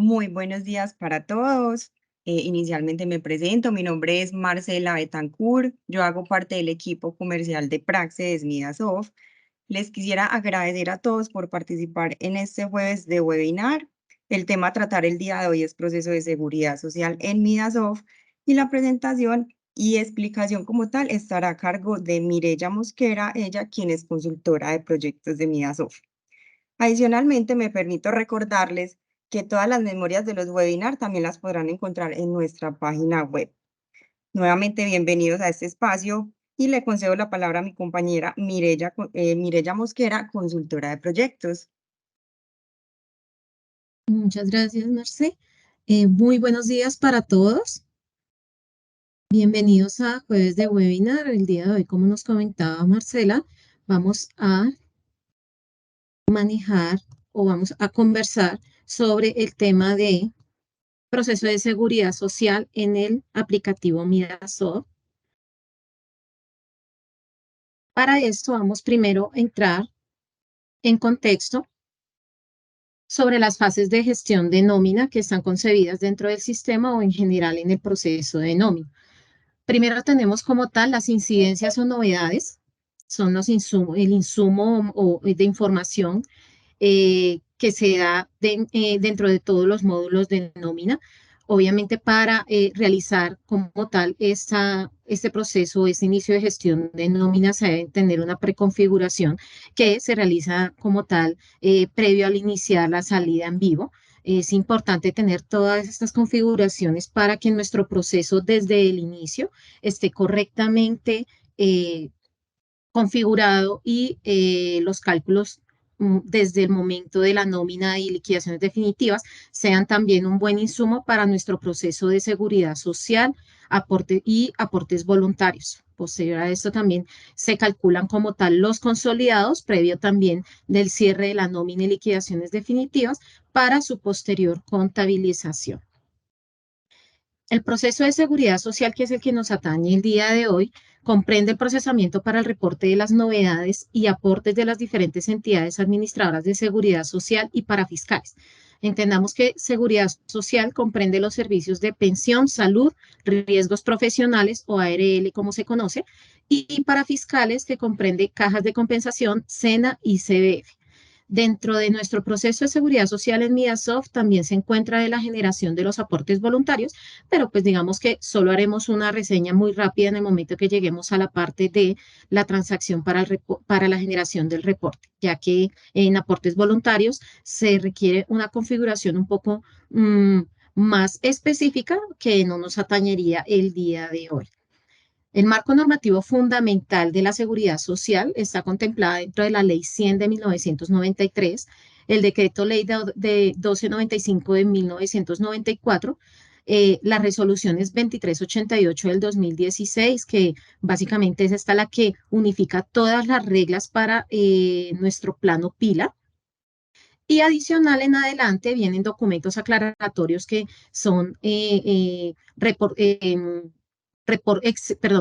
Muy buenos días para todos. Inicialmente me presento, mi nombre es Marcela Betancourt, yo hago parte del equipo comercial de Praxis Midasoft. Les quisiera agradecer a todos por participar en este jueves de webinar. El tema a tratar el día de hoy es proceso de seguridad social en Midasoft y la presentación y explicación como tal estará a cargo de Mireya Mosquera, ella quien es consultora de proyectos de Midasoft. Adicionalmente, me permito recordarles que todas las memorias de los webinars también las podrán encontrar en nuestra página web. Nuevamente, bienvenidos a este espacio y le concedo la palabra a mi compañera Mireya Mosquera, consultora de proyectos. Muchas gracias, Marce. Muy buenos días para todos. Bienvenidos a Jueves de Webinar. El día de hoy, como nos comentaba Marcela, vamos a manejar o vamos a conversar sobre el tema de proceso de seguridad social en el aplicativo Midasoft. Para esto, vamos primero a entrar en contexto sobre las fases de gestión de nómina que están concebidas dentro del sistema o en general en el proceso de nómina. Primero tenemos como tal las incidencias o novedades, son el insumo de información que se da dentro de todos los módulos de nómina. Obviamente para realizar como tal este proceso, este inicio de gestión de nómina, se debe tener una preconfiguración que se realiza como tal previo al iniciar la salida en vivo. Es importante tener todas estas configuraciones para que nuestro proceso desde el inicio esté correctamente configurado y los cálculos desde el momento de la nómina y liquidaciones definitivas sean también un buen insumo para nuestro proceso de seguridad social y aportes voluntarios. Posterior a esto también se calculan como tal los consolidados, previo también del cierre de la nómina y liquidaciones definitivas para su posterior contabilización. El proceso de seguridad social, que es el que nos atañe el día de hoy, comprende el procesamiento para el reporte de las novedades y aportes de las diferentes entidades administradoras de seguridad social y para fiscales. Entendamos que seguridad social comprende los servicios de pensión, salud, riesgos profesionales o ARL como se conoce, y para fiscales que comprende cajas de compensación, SENA y CBF. Dentro de nuestro proceso de seguridad social en Midasoft también se encuentra de la generación de los aportes voluntarios, pero pues digamos que solo haremos una reseña muy rápida en el momento que lleguemos a la parte de la transacción para la generación del reporte, ya que en aportes voluntarios se requiere una configuración un poco más específica que no nos atañería el día de hoy. El marco normativo fundamental de la seguridad social está contemplada dentro de la Ley 100 de 1993, el Decreto Ley de 1295 de 1994, las resoluciones 2388 del 2016, que básicamente es esta la que unifica todas las reglas para nuestro plano PILA. Y adicional en adelante vienen documentos aclaratorios que son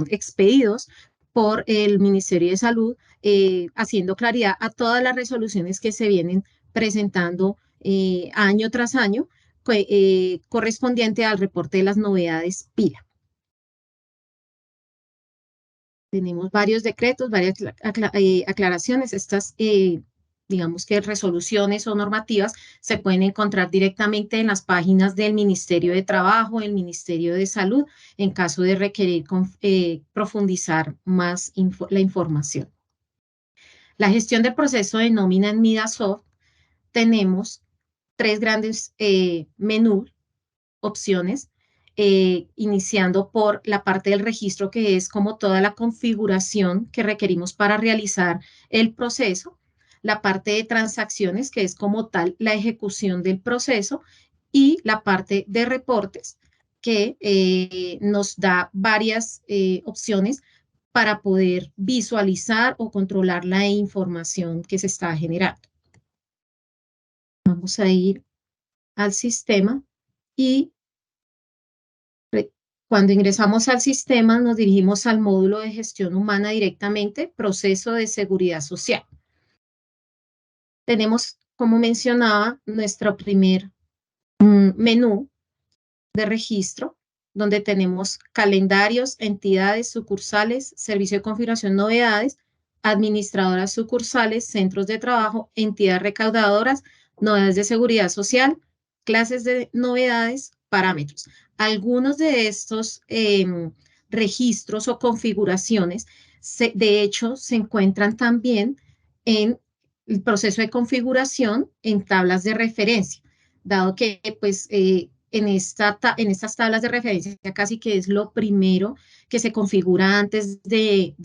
expedidos por el Ministerio de Salud, haciendo claridad a todas las resoluciones que se vienen presentando año tras año, correspondiente al reporte de las novedades PILA. Tenemos varios decretos, varias aclaraciones. Estas, digamos que resoluciones o normativas se pueden encontrar directamente en las páginas del Ministerio de Trabajo, el Ministerio de Salud, en caso de requerir profundizar más la información. La gestión del proceso de nómina en Midasoft, tenemos tres grandes menús, opciones, iniciando por la parte del registro, que es como toda la configuración que requerimos para realizar el proceso, la parte de transacciones, que es como tal la ejecución del proceso, y la parte de reportes, que nos da varias opciones para poder visualizar o controlar la información que se está generando. Vamos a ir al sistema y cuando ingresamos al sistema, nos dirigimos al módulo de gestión humana directamente, proceso de seguridad social. Tenemos, como mencionaba, nuestro primer un menú de registro donde tenemos calendarios, entidades, sucursales, servicio de configuración, novedades, administradoras sucursales, centros de trabajo, entidades recaudadoras, novedades de seguridad social, clases de novedades, parámetros. Algunos de estos registros o configuraciones, de hecho, se encuentran también en el proceso de configuración en tablas de referencia, dado que pues en estas tablas de referencia casi que es lo primero que se configura antes de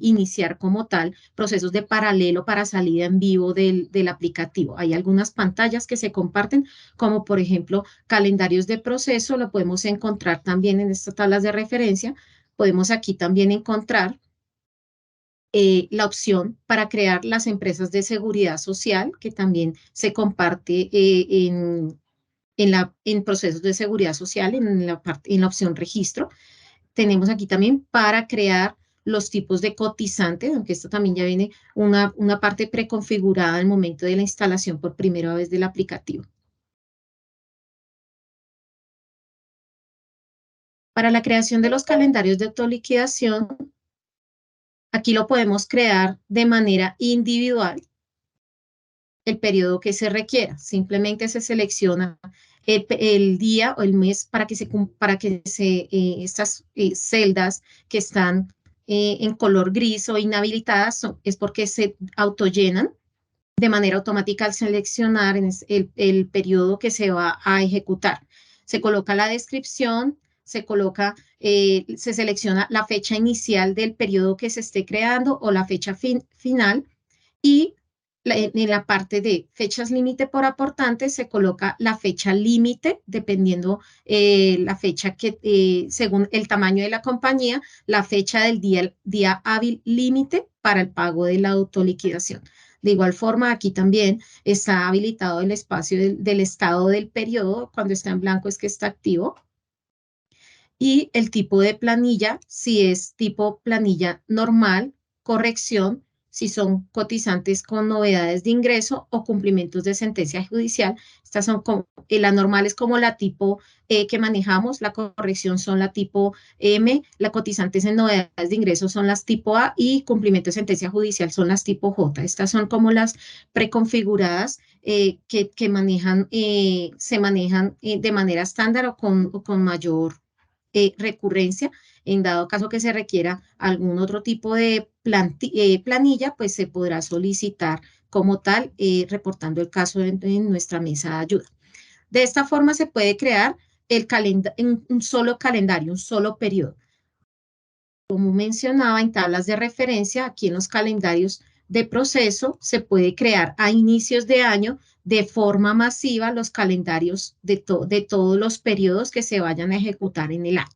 iniciar como tal procesos de paralelo para salida en vivo del aplicativo. Hay algunas pantallas que se comparten, como por ejemplo calendarios de proceso, lo podemos encontrar también en estas tablas de referencia. Podemos aquí también encontrar la opción para crear las empresas de seguridad social, que también se comparte en procesos de seguridad social, en la opción registro. Tenemos aquí también para crear los tipos de cotizantes, aunque esto también ya viene una parte preconfigurada al momento de la instalación por primera vez del aplicativo. Para la creación de los calendarios de autoliquidación, aquí lo podemos crear de manera individual el periodo que se requiera. Simplemente se selecciona el día o el mes estas celdas que están en color gris o inhabilitadas es porque se autollenan de manera automática al seleccionar el periodo que se va a ejecutar. Se coloca la descripción, se selecciona la fecha inicial del periodo que se esté creando o la fecha final y en la parte de fechas límite por aportante se coloca la fecha límite, dependiendo la fecha que, según el tamaño de la compañía, la fecha del día hábil límite para el pago de la autoliquidación. De igual forma, aquí también está habilitado el espacio del estado del periodo. Cuando está en blanco es que está activo. Y el tipo de planilla, si es tipo planilla normal, corrección, si son cotizantes con novedades de ingreso o cumplimientos de sentencia judicial. Estas son como, la normal es como la tipo que manejamos, la corrección son la tipo M, la cotizantes en novedades de ingreso son las tipo A y cumplimiento de sentencia judicial son las tipo J. Estas son como las preconfiguradas que manejan, se manejan de manera estándar o con mayor recurrencia. En dado caso que se requiera algún otro tipo de planilla, pues se podrá solicitar como tal, reportando el caso en nuestra mesa de ayuda. De esta forma se puede crear un solo calendario, un solo periodo. Como mencionaba en tablas de referencia, aquí en los calendarios de proceso se puede crear a inicios de año de forma masiva los calendarios de todos los periodos que se vayan a ejecutar en el año.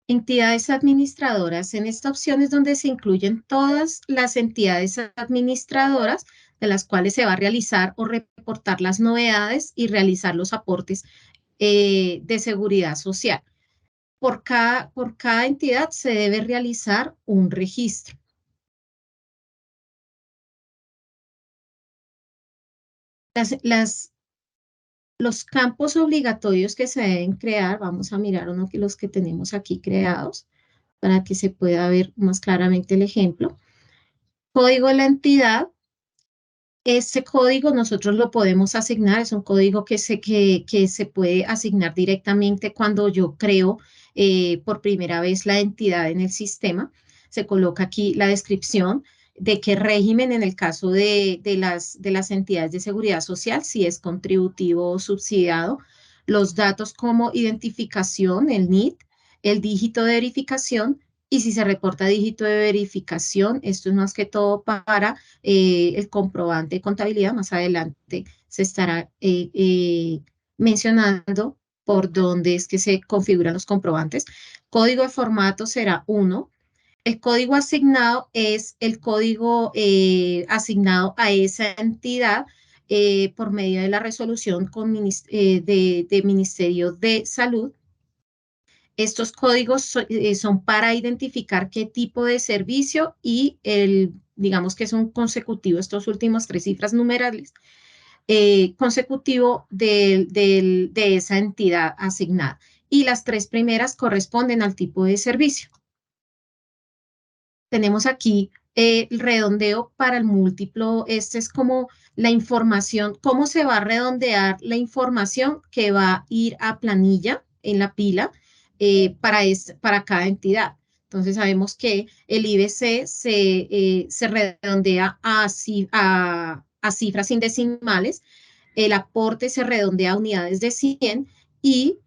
Entidades administradoras. En esta opción es donde se incluyen todas las entidades administradoras de las cuales se va a realizar o reportar las novedades y realizar los aportes de seguridad social. Por cada entidad se debe realizar un registro. Los campos obligatorios que se deben crear, vamos a mirar los que tenemos aquí creados para que se pueda ver más claramente el ejemplo. Código de la entidad. Ese código nosotros lo podemos asignar, es un código que se puede asignar directamente cuando yo creo por primera vez la entidad en el sistema. Se coloca aquí la descripción de qué régimen en el caso de las entidades de seguridad social, si es contributivo o subsidiado, los datos como identificación, el NIT, el dígito de verificación y si se reporta dígito de verificación, esto es más que todo para el comprobante de contabilidad. Más adelante se estará mencionando por dónde es que se configuran los comprobantes. Código de formato será 1. El código asignado es el código asignado a esa entidad por medio de la resolución de Ministerio de Salud. Estos códigos son para identificar qué tipo de servicio y digamos que son consecutivos estos últimos tres cifras numerales, consecutivo de esa entidad asignada. Y las tres primeras corresponden al tipo de servicio. Tenemos aquí el redondeo para el múltiplo. Este es como la información, cómo se va a redondear la información que va a ir a planilla en la pila para cada entidad. Entonces sabemos que el IBC se redondea a cifras sin decimales, el aporte se redondea a unidades de 100 y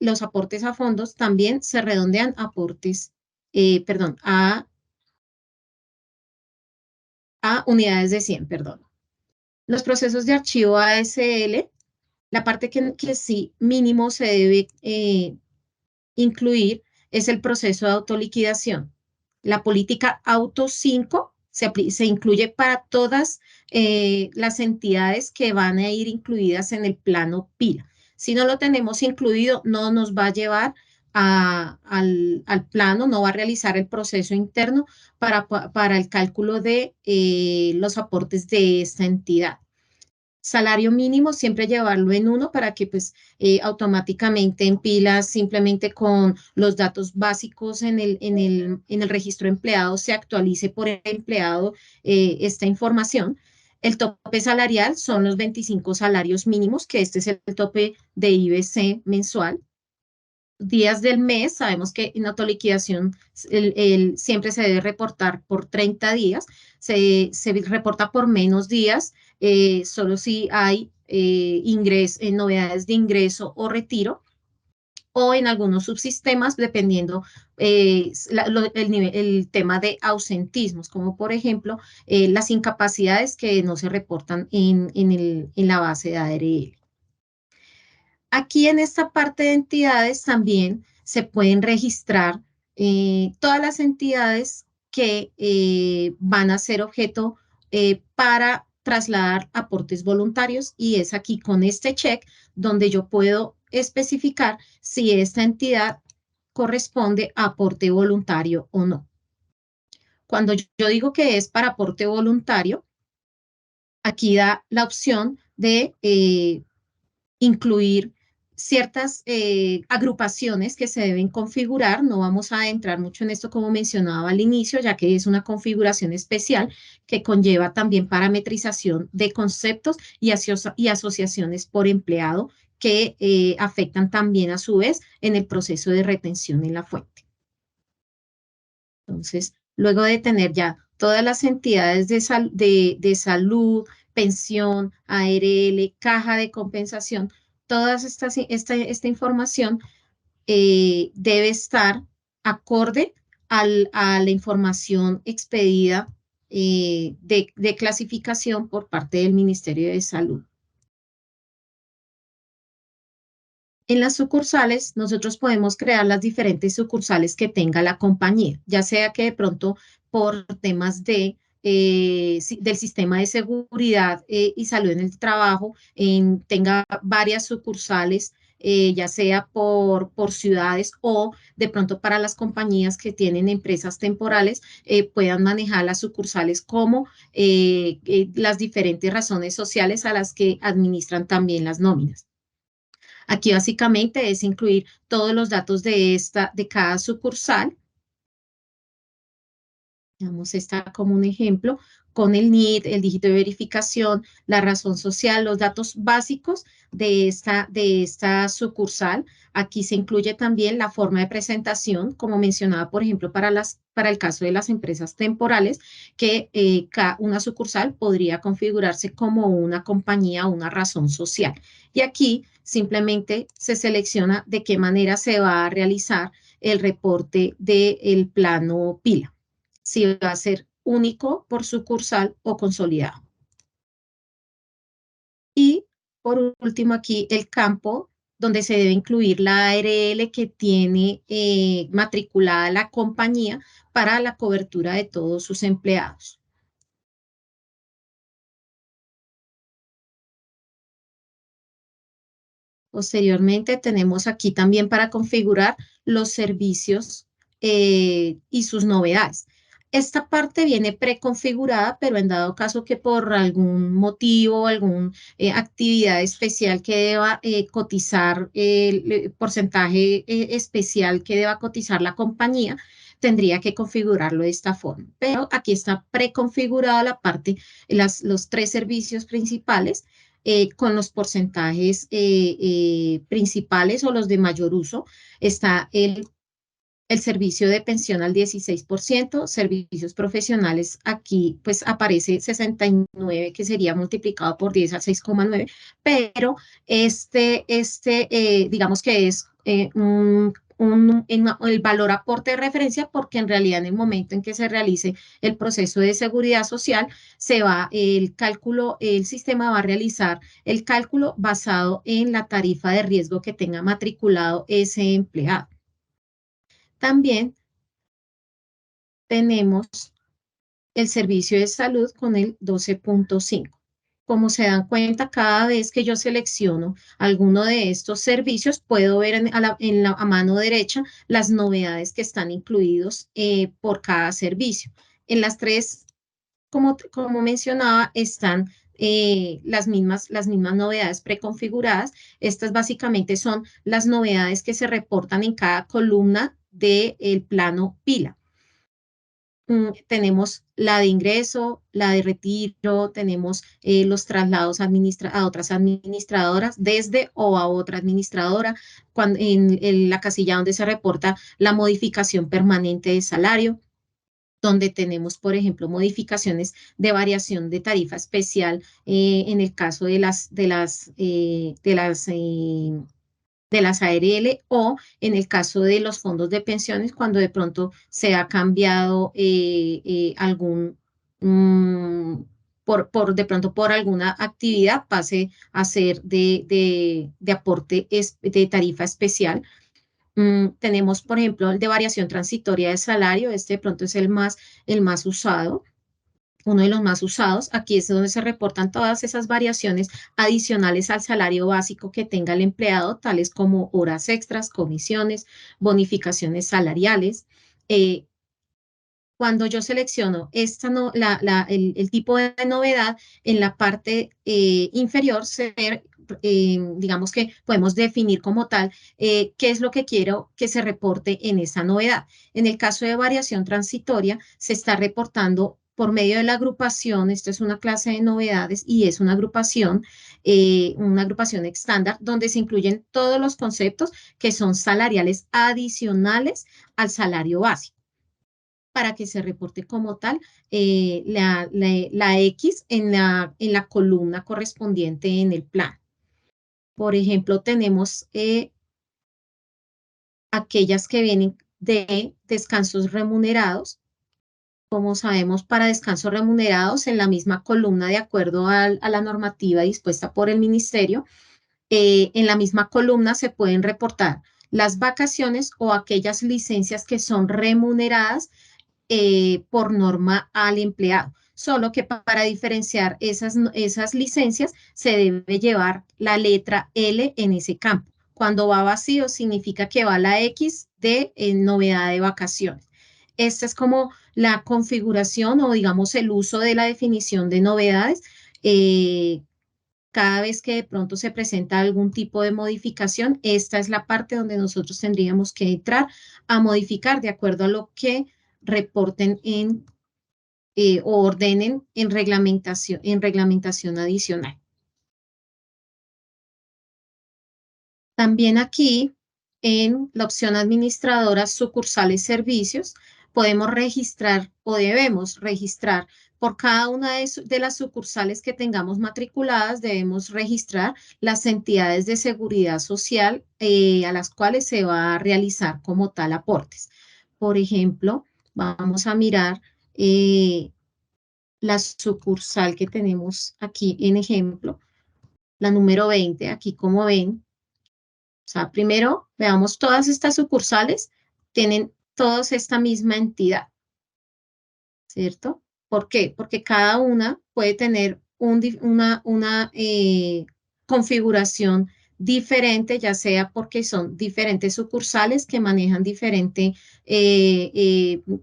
los aportes a fondos también se redondean a aportes, perdón, a unidades de 100, perdón. Los procesos de archivo ASL, la parte que sí mínimo se debe incluir es el proceso de autoliquidación. La política Auto 5 se incluye para todas las entidades que van a ir incluidas en el plano PILA. Si no lo tenemos incluido, no nos va a llevar al plano, no va a realizar el proceso interno para el cálculo de los aportes de esta entidad. Salario mínimo, siempre llevarlo en uno para que pues automáticamente en pilas, simplemente con los datos básicos en el registro de empleados, se actualice por el empleado esta información. El tope salarial son los 25 salarios mínimos, que este es el tope de IBC mensual. Días del mes, sabemos que en autoliquidación siempre se debe reportar por 30 días, se reporta por menos días, solo si hay novedades de ingreso o retiro, o en algunos subsistemas, dependiendo el tema de ausentismos, como por ejemplo las incapacidades que no se reportan en la base de ARL. Aquí en esta parte de entidades también se pueden registrar todas las entidades que van a ser objeto para trasladar aportes voluntarios, y es aquí con este check donde yo puedo especificar si esta entidad corresponde a aporte voluntario o no. Cuando yo digo que es para aporte voluntario, aquí da la opción de incluir ciertas agrupaciones que se deben configurar. No vamos a entrar mucho en esto como mencionaba al inicio, ya que es una configuración especial que conlleva también parametrización de conceptos y asociaciones por empleado que afectan también a su vez en el proceso de retención en la fuente. Entonces, luego de tener ya todas las entidades de salud, pensión, ARL, caja de compensación, toda esta información debe estar acorde a la información expedida de clasificación por parte del Ministerio de Salud. En las sucursales, nosotros podemos crear las diferentes sucursales que tenga la compañía, ya sea que de pronto por temas del sistema de seguridad y salud en el trabajo tenga varias sucursales, ya sea por ciudades, o de pronto para las compañías que tienen empresas temporales, puedan manejar las sucursales como las diferentes razones sociales a las que administran también las nóminas. Aquí básicamente es incluir todos los datos de cada sucursal. Digamos esta como un ejemplo, con el NID, el dígito de verificación, la razón social, los datos básicos de esta sucursal. Aquí se incluye también la forma de presentación, como mencionaba, por ejemplo, para el caso de las empresas temporales, que una sucursal podría configurarse como una compañía o una razón social. Y aquí simplemente se selecciona de qué manera se va a realizar el reporte del plano PILA, si va a ser único, por sucursal o consolidado. Y por último aquí el campo donde se debe incluir la ARL que tiene matriculada la compañía para la cobertura de todos sus empleados. Posteriormente tenemos aquí también para configurar los servicios y sus novedades. Esta parte viene preconfigurada, pero en dado caso que por algún motivo, alguna actividad especial que deba cotizar, el porcentaje especial que deba cotizar la compañía, tendría que configurarlo de esta forma. Pero aquí está preconfigurada la parte, los tres servicios principales con los porcentajes principales o los de mayor uso. Está el servicio de pensión al 16%, servicios profesionales aquí pues aparece 69, que sería multiplicado por 10 al 6,9, pero digamos que es el valor aporte de referencia porque en realidad en el momento en que se realice el proceso de seguridad social, el cálculo, el sistema va a realizar el cálculo basado en la tarifa de riesgo que tenga matriculado ese empleado. También tenemos el servicio de salud con el 12,5. Como se dan cuenta, cada vez que yo selecciono alguno de estos servicios, puedo ver a mano derecha las novedades que están incluidos por cada servicio. En las tres, como mencionaba, están las mismas novedades preconfiguradas. Estas básicamente son las novedades que se reportan en cada columna del plano pila. Tenemos la de ingreso, la de retiro, tenemos los traslados a otras administradoras, desde o a otra administradora, en la casilla donde se reporta la modificación permanente de salario, donde tenemos, por ejemplo, modificaciones de variación de tarifa especial en el caso de las ARL o en el caso de los fondos de pensiones, cuando de pronto se ha cambiado de pronto por alguna actividad pase a ser de aporte de tarifa especial. Tenemos, por ejemplo, el de variación transitoria de salario, este de pronto es el más usado, uno de los más usados. Aquí es donde se reportan todas esas variaciones adicionales al salario básico que tenga el empleado, tales como horas extras, comisiones, bonificaciones salariales. Eh, Cuando yo selecciono el tipo de novedad, en la parte inferior digamos que podemos definir como tal qué es lo que quiero que se reporte en esa novedad. En el caso de variación transitoria, se está reportando por medio de la agrupación. Esto es una clase de novedades y es una agrupación estándar donde se incluyen todos los conceptos que son salariales adicionales al salario básico, para que se reporte como tal la X en la columna correspondiente en el plan. Por ejemplo, tenemos aquellas que vienen de descansos remunerados. Como sabemos, para descansos remunerados, en la misma columna, de acuerdo a la normativa dispuesta por el ministerio, en la misma columna se pueden reportar las vacaciones o aquellas licencias que son remuneradas por norma al empleado. Solo que para diferenciar esas licencias se debe llevar la letra L en ese campo. Cuando va vacío significa que va la X de novedad de vacaciones. Esta es como la configuración o digamos el uso de la definición de novedades. Cada vez que de pronto se presenta algún tipo de modificación, esta es la parte donde nosotros tendríamos que entrar a modificar de acuerdo a lo que reporten o ordenen en reglamentación adicional. También aquí, en la opción administradoras, sucursales, servicios, podemos registrar o debemos registrar por cada una de las sucursales que tengamos matriculadas. Debemos registrar las entidades de seguridad social a las cuales se va a realizar como tal aportes. Por ejemplo, vamos a mirar la sucursal que tenemos aquí en ejemplo, la número 20, aquí como ven. O sea, primero veamos, todas estas sucursales tienen todas esta misma entidad, ¿cierto? ¿Por qué? Porque cada una puede tener una configuración diferente, ya sea porque son diferentes sucursales que manejan diferente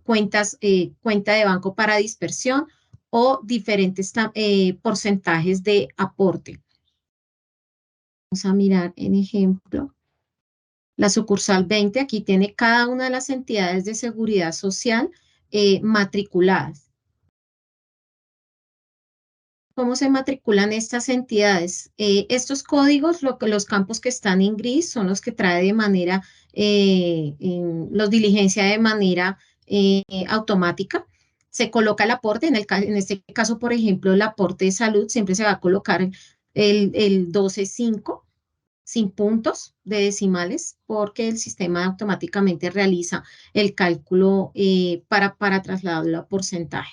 cuenta de banco para dispersión o diferentes porcentajes de aporte. Vamos a mirar en ejemplo. La sucursal 20 aquí tiene cada una de las entidades de seguridad social matriculadas. ¿Cómo se matriculan estas entidades? Estos códigos, los campos que están en gris, son los que trae de manera, los diligencia de manera automática. Se coloca el aporte, en este caso, por ejemplo, el aporte de salud, siempre se va a colocar el 12.5 sin puntos de decimales, porque el sistema automáticamente realiza el cálculo para trasladarlo a porcentaje.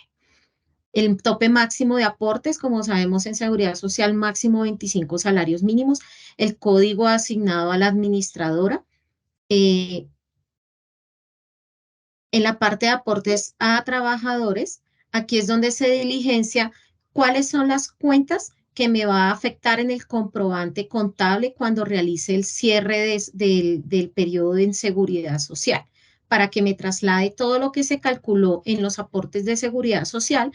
El tope máximo de aportes, como sabemos en Seguridad Social, máximo 25 salarios mínimos. El código asignado a la administradora. En la parte de aportes a trabajadores, aquí es donde se diligencia cuáles son las cuentas que me va a afectar en el comprobante contable cuando realice el cierre del periodo en Seguridad Social, para que me traslade todo lo que se calculó en los aportes de Seguridad Social,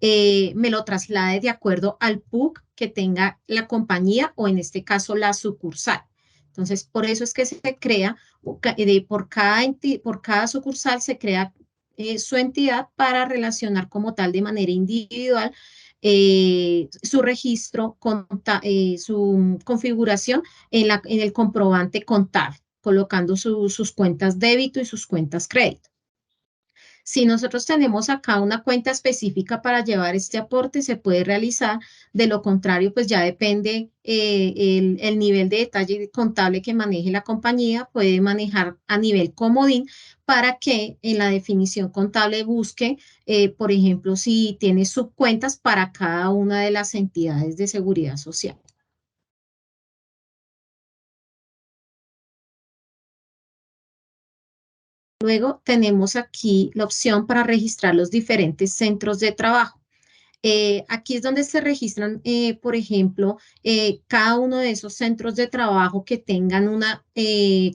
me lo traslade de acuerdo al PUC que tenga la compañía o en este caso la sucursal. Entonces, por eso es que se crea, por cada sucursal se crea su entidad para relacionar como tal de manera individual su registro, su configuración en el comprobante contable, colocando sus cuentas débito y sus cuentas crédito. Si nosotros tenemos acá una cuenta específica para llevar este aporte, se puede realizar. De lo contrario, pues ya depende el nivel de detalle contable que maneje la compañía, puede manejar a nivel comodín para que en la definición contable busque, por ejemplo, si tiene subcuentas para cada una de las entidades de seguridad social. Luego tenemos aquí la opción para registrar los diferentes centros de trabajo. Aquí es donde se registran, por ejemplo, cada uno de esos centros de trabajo que tengan una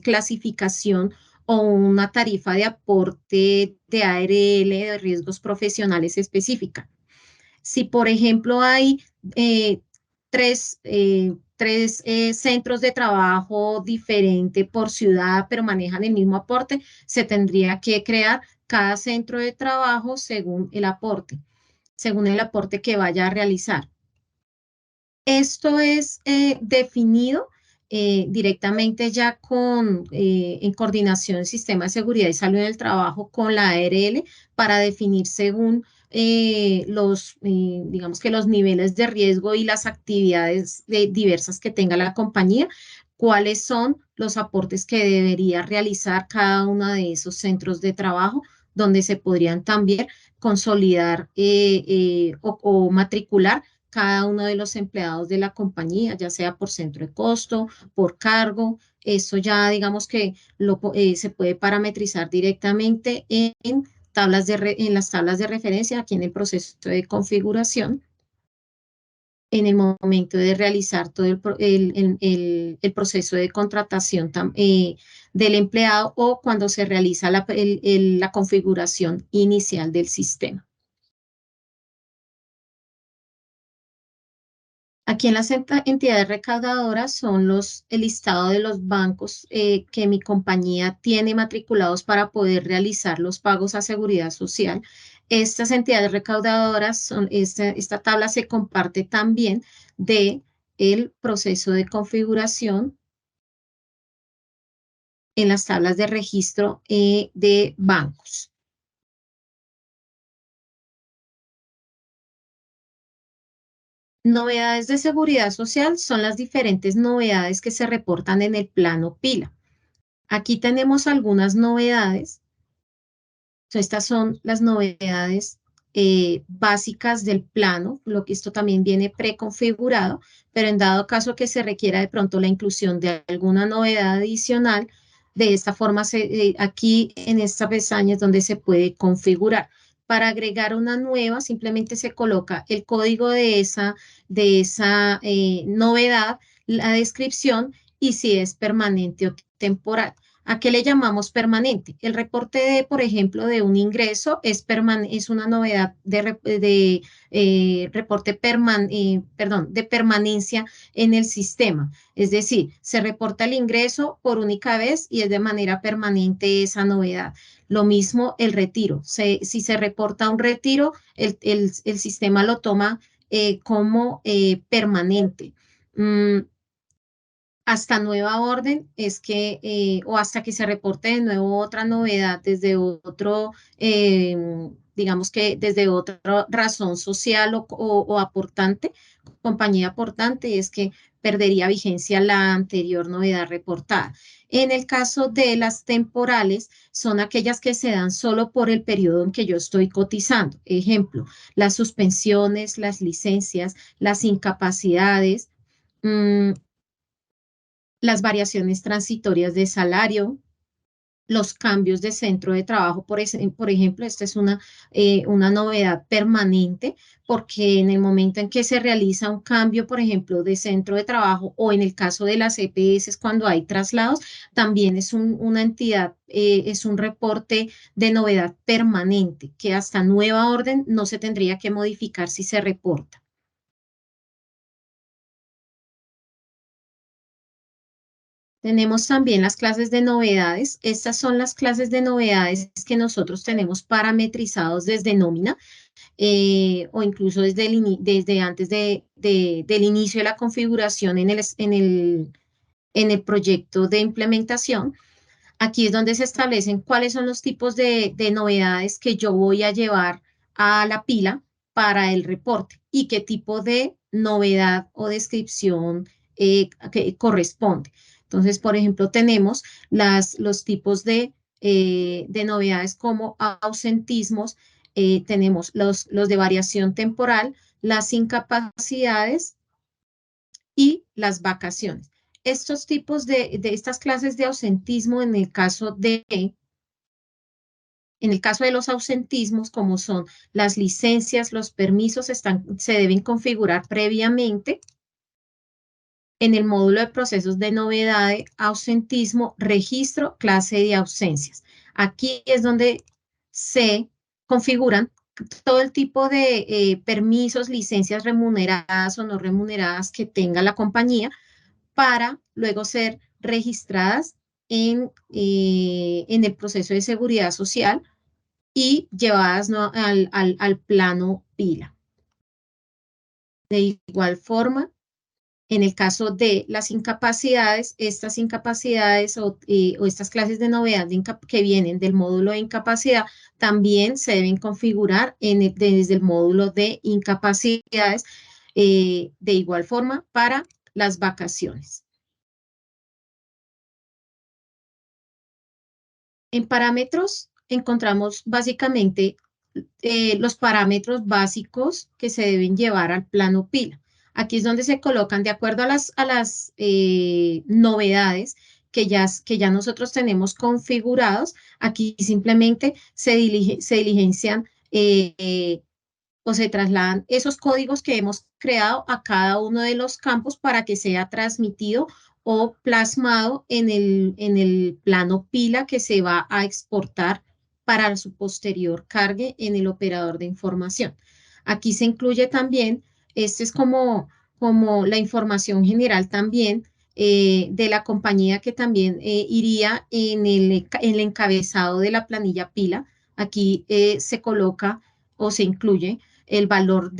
clasificación o una tarifa de aporte de ARL de riesgos profesionales específica. Si, por ejemplo, hay tres centros de trabajo diferentes por ciudad, pero manejan el mismo aporte, se tendría que crear cada centro de trabajo según el aporte que vaya a realizar. Esto es definido directamente ya en coordinación del Sistema de Seguridad y Salud en el Trabajo con la ARL para definir según digamos que los niveles de riesgo y las actividades diversas que tenga la compañía, cuáles son los aportes que debería realizar cada uno de esos centros de trabajo, donde se podrían también consolidar o matricular cada uno de los empleados de la compañía, ya sea por centro de costo, por cargo. Eso ya digamos que se puede parametrizar directamente en las tablas de referencia, aquí en el proceso de configuración, en el momento de realizar todo el proceso de contratación del empleado o cuando se realiza la configuración inicial del sistema. Aquí en las entidades recaudadoras son el listado de los bancos que mi compañía tiene matriculados para poder realizar los pagos a seguridad social. Estas entidades recaudadoras, esta tabla se comparte también de el proceso de configuración en las tablas de registro de bancos. Novedades de seguridad social son las diferentes novedades que se reportan en el plano PILA. Aquí tenemos algunas novedades. Estas son las novedades básicas del plano, lo que esto también viene preconfigurado, pero en dado caso que se requiera de pronto la inclusión de alguna novedad adicional, de esta forma aquí en esta pestaña es donde se puede configurar. Para agregar una nueva, simplemente se coloca el código de esa novedad, la descripción y si es permanente o temporal. ¿A qué le llamamos permanente? El reporte de, por ejemplo, de un ingreso es una novedad de reporte perdón, de permanencia en el sistema. Es decir, se reporta el ingreso por única vez y es de manera permanente esa novedad. Lo mismo el retiro. Si se reporta un retiro, el sistema lo toma como permanente. Mm, hasta nueva orden es que, o hasta que se reporte de nuevo otra novedad desde otro, digamos que desde otra razón social o aportante, compañía aportante, es que perdería vigencia la anterior novedad reportada. En el caso de las temporales, son aquellas que se dan solo por el periodo en que yo estoy cotizando. Ejemplo, las suspensiones, las licencias, las incapacidades. mm, las variaciones transitorias de salario, los cambios de centro de trabajo, por ejemplo, esta es una novedad permanente porque en el momento en que se realiza un cambio, por ejemplo, de centro de trabajo o en el caso de las EPS, cuando hay traslados, también es una entidad, es un reporte de novedad permanente que hasta nueva orden no se tendría que modificar si se reporta. Tenemos también las clases de novedades. Estas son las clases de novedades que nosotros tenemos parametrizados desde nómina o incluso desde antes del inicio de la configuración en el proyecto de implementación. Aquí es donde se establecen cuáles son los tipos de novedades que yo voy a llevar a la pila para el reporte y qué tipo de novedad o descripción que corresponde. Entonces, por ejemplo, tenemos los tipos de novedades como ausentismos, tenemos los de variación temporal, las incapacidades y las vacaciones. Estos tipos de estas clases de ausentismo en el caso de los ausentismos, como son las licencias, los permisos, se deben configurar previamente en el módulo de procesos de novedad, de ausentismo, registro, clase de ausencias. Aquí es donde se configuran todo el tipo de permisos, licencias remuneradas o no remuneradas que tenga la compañía para luego ser registradas en el proceso de seguridad social y llevadas, ¿no?, al plano pila. De igual forma, en el caso de las incapacidades, estas incapacidades o estas clases de novedad que vienen del módulo de incapacidad también se deben configurar desde el módulo de incapacidades, de igual forma para las vacaciones. En parámetros encontramos básicamente los parámetros básicos que se deben llevar al plano pila. Aquí es donde se colocan de acuerdo a las novedades que ya nosotros tenemos configurados. Aquí simplemente se diligencian o se trasladan esos códigos que hemos creado a cada uno de los campos para que sea transmitido o plasmado en el plano pila que se va a exportar para su posterior cargue en el operador de información. Aquí se incluye también, este es como la información general también de la compañía que también iría en el encabezado de la planilla pila. Aquí se coloca o se incluye el valor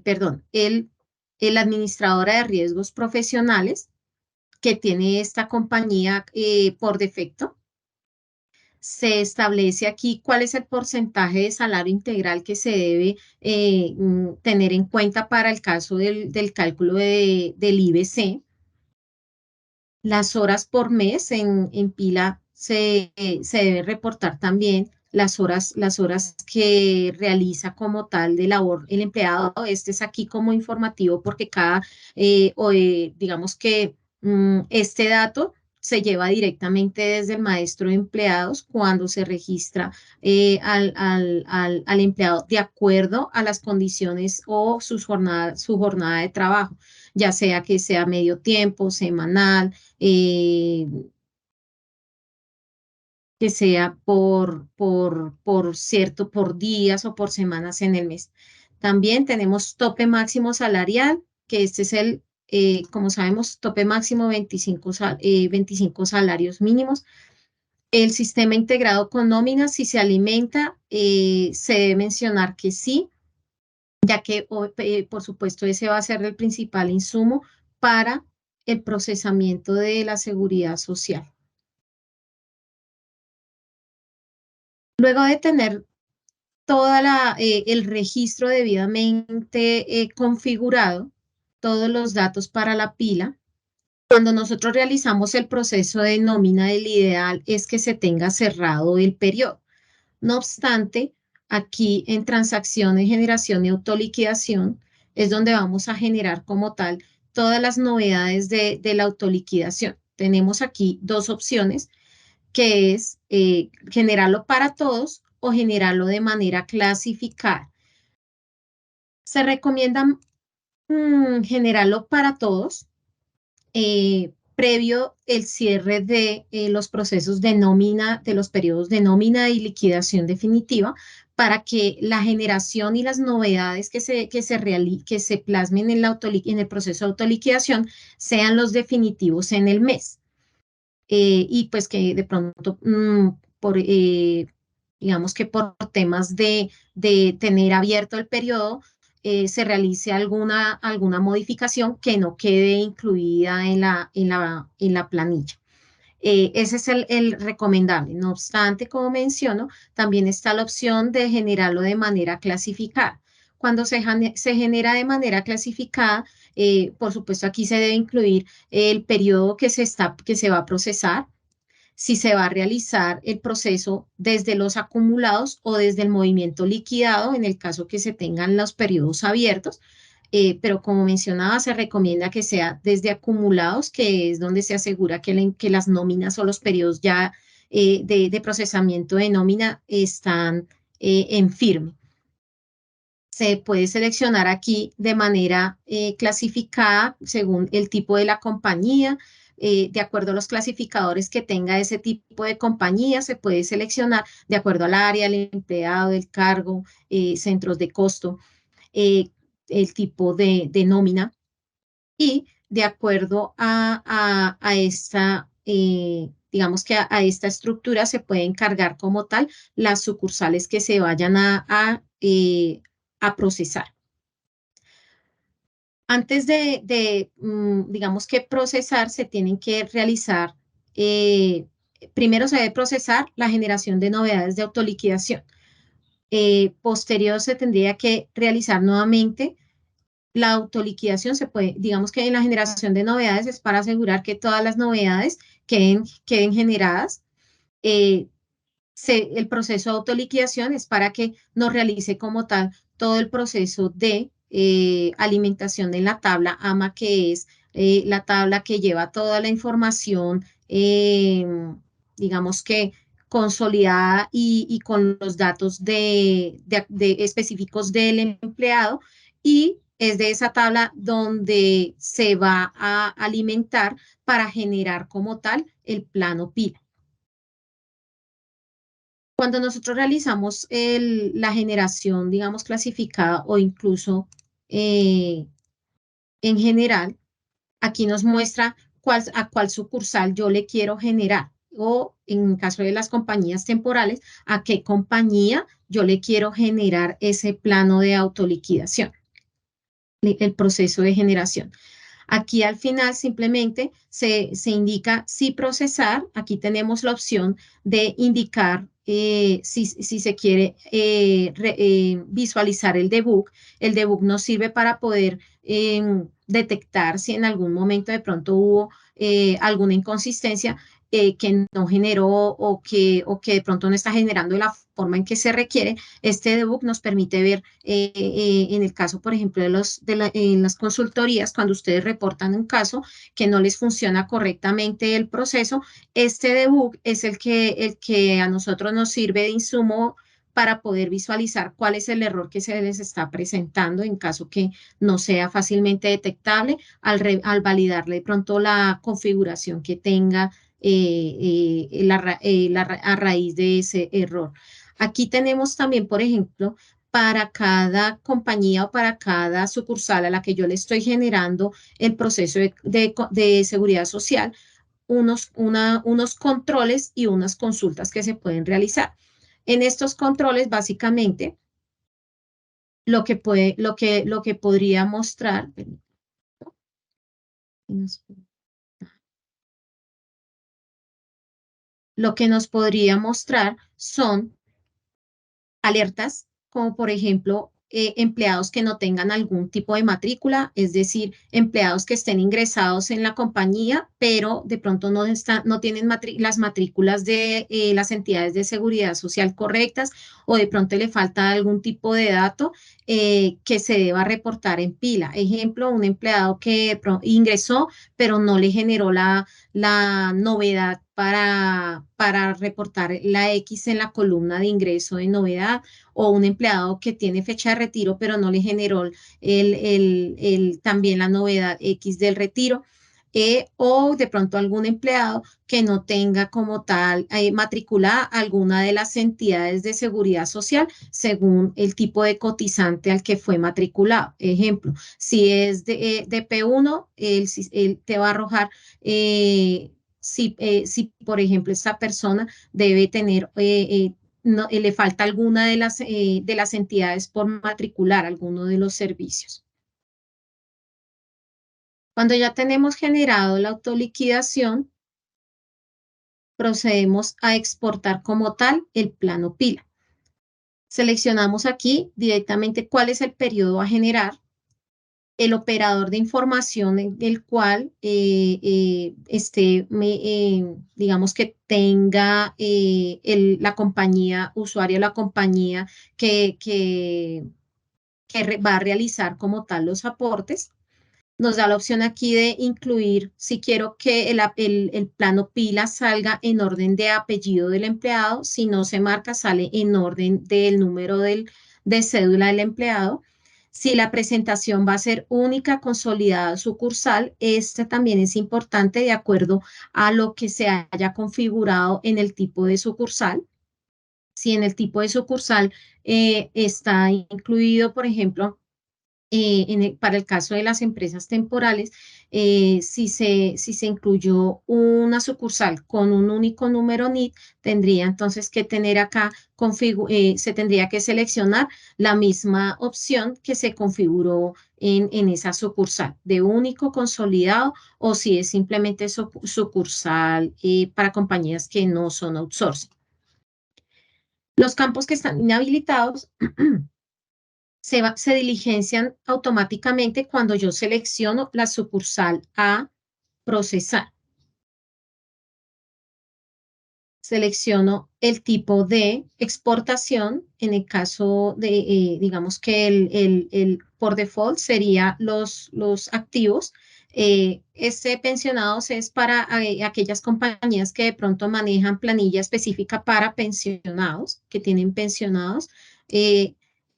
perdón, el administradora de riesgos profesionales que tiene esta compañía por defecto. Se establece aquí cuál es el porcentaje de salario integral que se debe tener en cuenta para el caso del cálculo del IBC. Las horas por mes en pila se debe reportar también las horas que realiza como tal de labor el empleado. Este es aquí como informativo porque digamos que este dato se lleva directamente desde el maestro de empleados cuando se registra al empleado de acuerdo a las condiciones o su jornada de trabajo. ya sea que sea medio tiempo, semanal, que sea por días o por semanas en el mes. También tenemos tope máximo salarial, que este es como sabemos, tope máximo 25 salarios mínimos. El sistema integrado con nóminas, si se alimenta, se debe mencionar que sí, ya que, por supuesto, ese va a ser el principal insumo para el procesamiento de la seguridad social. Luego de tener el registro debidamente configurado, todos los datos para la pila, cuando nosotros realizamos el proceso de nómina, el ideal es que se tenga cerrado el periodo. No obstante, aquí en transacciones, generación y autoliquidación es donde vamos a generar como tal todas las novedades de la autoliquidación. Tenemos aquí dos opciones, que es generarlo para todos o generarlo de manera clasificada. Se recomienda generarlo para todos, previo el cierre de los procesos de nómina, de los periodos de nómina y liquidación definitiva, para que la generación y las novedades que se plasmen en el proceso de autoliquidación sean los definitivos en el mes. Y pues que de pronto, digamos que por temas de tener abierto el periodo, se realice alguna modificación que no quede incluida en la planilla. Ese es el recomendable. No obstante, como menciono, también está la opción de generarlo de manera clasificada. Cuando se genera de manera clasificada, por supuesto, aquí se debe incluir el periodo que se va a procesar, si se va a realizar el proceso desde los acumulados o desde el movimiento liquidado, en el caso que se tengan los periodos abiertos. Pero como mencionaba, se recomienda que sea desde acumulados, que es donde se asegura que las nóminas o los periodos ya de procesamiento de nómina están en firme. Se puede seleccionar aquí de manera clasificada según el tipo de la compañía. De acuerdo a los clasificadores que tenga ese tipo de compañía, se puede seleccionar de acuerdo al área, al empleado, el cargo, centros de costo, eh, el tipo de nómina, y de acuerdo a esta, digamos que a esta estructura se puede encargar como tal las sucursales que se vayan a procesar. Antes digamos que procesar, se tienen que realizar, primero se debe procesar la generación de novedades de autoliquidación. Posterior se tendría que realizar nuevamente la autoliquidación. Se puede, digamos que en la generación de novedades es para asegurar que todas las novedades queden generadas. Eh, el proceso de autoliquidación es para que nos realice como tal todo el proceso de alimentación en la tabla AMA, que es la tabla que lleva toda la información, digamos que consolidada y con los datos específicos del empleado, y es de esa tabla donde se va a alimentar para generar como tal el plano PILA. Cuando nosotros realizamos la generación, digamos, clasificada o incluso eh, en general, aquí nos muestra a cuál sucursal yo le quiero generar, o en caso de las compañías temporales, a qué compañía yo le quiero generar ese plano de autoliquidación, el proceso de generación. Aquí al final simplemente se indica si procesar. Aquí tenemos la opción de indicar si se quiere visualizar el debug. El debug nos sirve para poder detectar si en algún momento de pronto hubo alguna inconsistencia que no generó o que de pronto no está generando de la forma en que se requiere. Este debug nos permite ver, en el caso, por ejemplo, en las consultorías, cuando ustedes reportan un caso que no les funciona correctamente el proceso, este debug es el que a nosotros nos sirve de insumo para poder visualizar cuál es el error que se les está presentando en caso que no sea fácilmente detectable al validarle de pronto la configuración que tenga a raíz de ese error. Aquí tenemos también, por ejemplo, para cada compañía o para cada sucursal a la que yo le estoy generando el proceso de seguridad social, unos controles y unas consultas que se pueden realizar. En estos controles, básicamente, lo que podría mostrar, lo que nos podría mostrar son alertas, como por ejemplo empleados que no tengan algún tipo de matrícula, es decir, empleados que estén ingresados en la compañía, pero de pronto no tienen las matrículas de las entidades de seguridad social correctas o de pronto le falta algún tipo de dato que se deba reportar en pila. Ejemplo, un empleado que ingresó, pero no le generó la novedad para reportar la X en la columna de ingreso de novedad, o un empleado que tiene fecha de retiro, pero no le generó también la novedad X del retiro. O de pronto algún empleado que no tenga como tal matriculada alguna de las entidades de seguridad social según el tipo de cotizante al que fue matriculado. Ejemplo, si es de P1, él te va a arrojar si, por ejemplo, esta persona debe tener, le falta alguna de las entidades por matricular, alguno de los servicios. Cuando ya tenemos generado la autoliquidación, procedemos a exportar como tal el plano pila. Seleccionamos aquí directamente cuál es el periodo a generar, el operador de información en el cual digamos que tenga la compañía usuaria, la compañía que va a realizar como tal los aportes. Nos da la opción aquí de incluir, si quiero que el plano pila salga en orden de apellido del empleado, si no se marca, sale en orden del número de cédula del empleado. Si la presentación va a ser única, consolidada, sucursal, este también es importante de acuerdo a lo que se haya configurado en el tipo de sucursal. Si en el tipo de sucursal está incluido, por ejemplo, para el caso de las empresas temporales, si se incluyó una sucursal con un único número NIT, tendría entonces que tener acá, se tendría que seleccionar la misma opción que se configuró en esa sucursal, de único consolidado, o si es simplemente sucursal para compañías que no son outsourcing. Los campos que están inhabilitados se diligencian automáticamente cuando yo selecciono la sucursal a procesar. Selecciono el tipo de exportación. En el caso de, digamos que por default sería los activos. Este pensionados es para aquellas compañías que de pronto manejan planilla específica para pensionados, que tienen pensionados.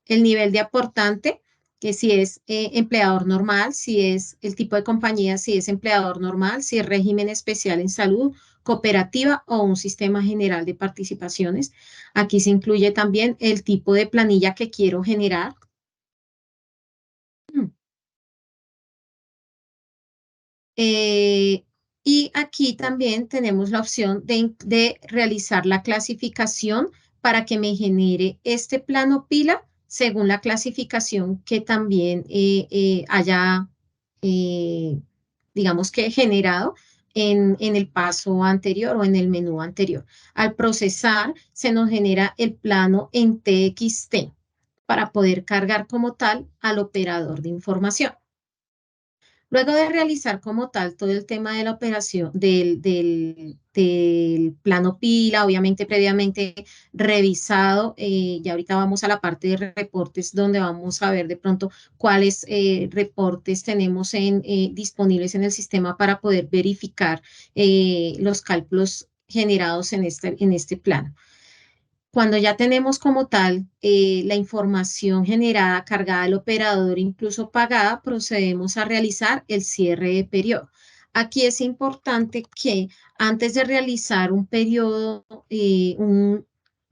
El nivel de aportante, que si es empleador normal, si es el tipo de compañía, si es empleador normal, si es régimen especial en salud, cooperativa o un sistema general de participaciones. Aquí se incluye también el tipo de planilla que quiero generar. Eh, y aquí también tenemos la opción de realizar la clasificación para que me genere este plano pila según la clasificación que también haya, eh, digamos que generado en el paso anterior o en el menú anterior. Al procesar, se nos genera el plano en TXT para poder cargar como tal al operador de información. Luego de realizar como tal todo el tema de la operación del plano pila, obviamente previamente revisado, y ahorita vamos a la parte de reportes donde vamos a ver de pronto cuáles reportes tenemos disponibles en el sistema para poder verificar los cálculos generados en este plano. Cuando ya tenemos como tal la información generada, cargada al operador, incluso pagada, procedemos a realizar el cierre de periodo. Aquí es importante que antes de realizar un periodo,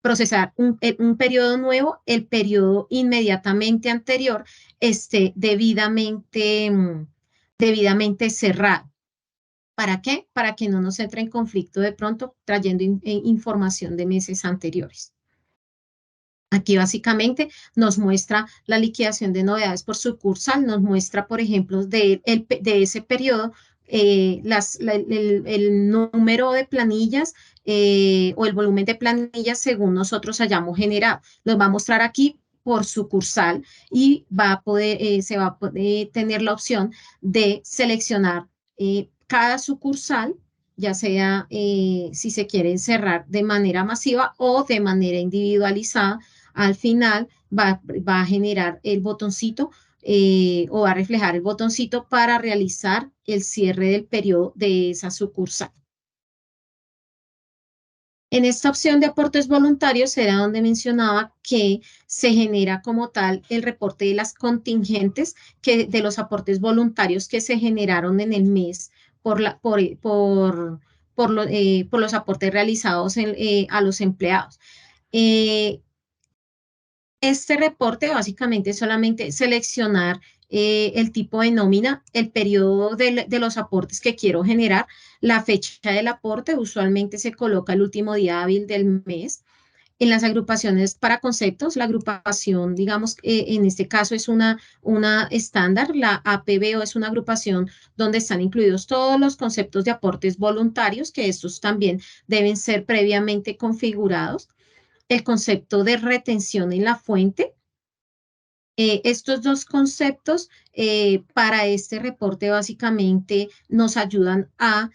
procesar un periodo nuevo, el periodo inmediatamente anterior esté debidamente cerrado. ¿Para qué? Para que no nos entre en conflicto de pronto trayendo información de meses anteriores. Aquí básicamente nos muestra la liquidación de novedades por sucursal, nos muestra, por ejemplo, de ese periodo, el número de planillas o el volumen de planillas según nosotros hayamos generado. Nos va a mostrar aquí por sucursal y se va a poder tener la opción de seleccionar cada sucursal, ya sea si se quiere cerrar de manera masiva o de manera individualizada. Al final va a generar el botoncito o va a reflejar el botoncito para realizar el cierre del periodo de esa sucursal. En esta opción de aportes voluntarios era donde mencionaba que se genera como tal el reporte de las contingentes de los aportes voluntarios que se generaron en el mes por los aportes realizados a los empleados. Este reporte básicamente es solamente seleccionar el tipo de nómina, el periodo de los aportes que quiero generar, la fecha del aporte, usualmente se coloca el último día hábil del mes. En las agrupaciones para conceptos, la agrupación, digamos, en este caso es una estándar, la APBO es una agrupación donde están incluidos todos los conceptos de aportes voluntarios, que estos también deben ser previamente configurados. El concepto de retención en la fuente. Estos dos conceptos para este reporte básicamente nos ayudan a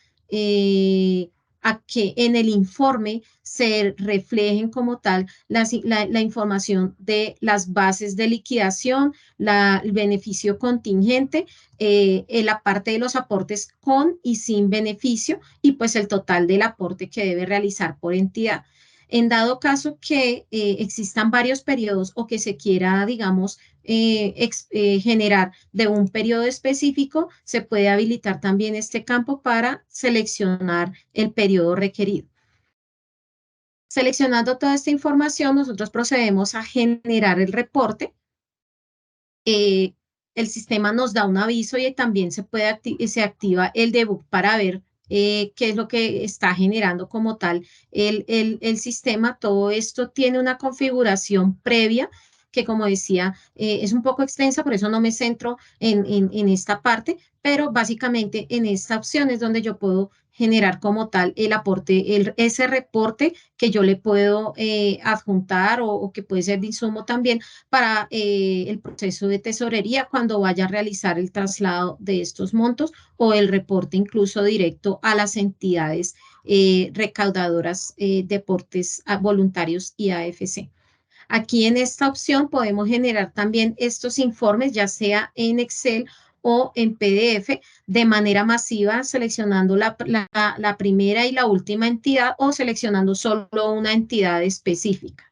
que en el informe se reflejen como tal la información de las bases de liquidación, el beneficio contingente, la parte de los aportes con y sin beneficio y pues el total del aporte que debe realizar por entidad. En dado caso que existan varios periodos o que se quiera, digamos, generar de un periodo específico, se puede habilitar también este campo para seleccionar el periodo requerido. Seleccionando toda esta información, nosotros procedemos a generar el reporte. El sistema nos da un aviso y también se activa el debug para ver qué es lo que está generando como tal el sistema. Todo esto tiene una configuración previa que, como decía, es un poco extensa, por eso no me centro en esta parte, pero básicamente en esta opción es donde yo puedo generar como tal el aporte, ese reporte que yo le puedo adjuntar o que puede ser de insumo también para el proceso de tesorería cuando vaya a realizar el traslado de estos montos o el reporte incluso directo a las entidades recaudadoras de aportes voluntarios y AFC. Aquí en esta opción podemos generar también estos informes, ya sea en Excel o en PDF, de manera masiva, seleccionando la primera y la última entidad o seleccionando solo una entidad específica.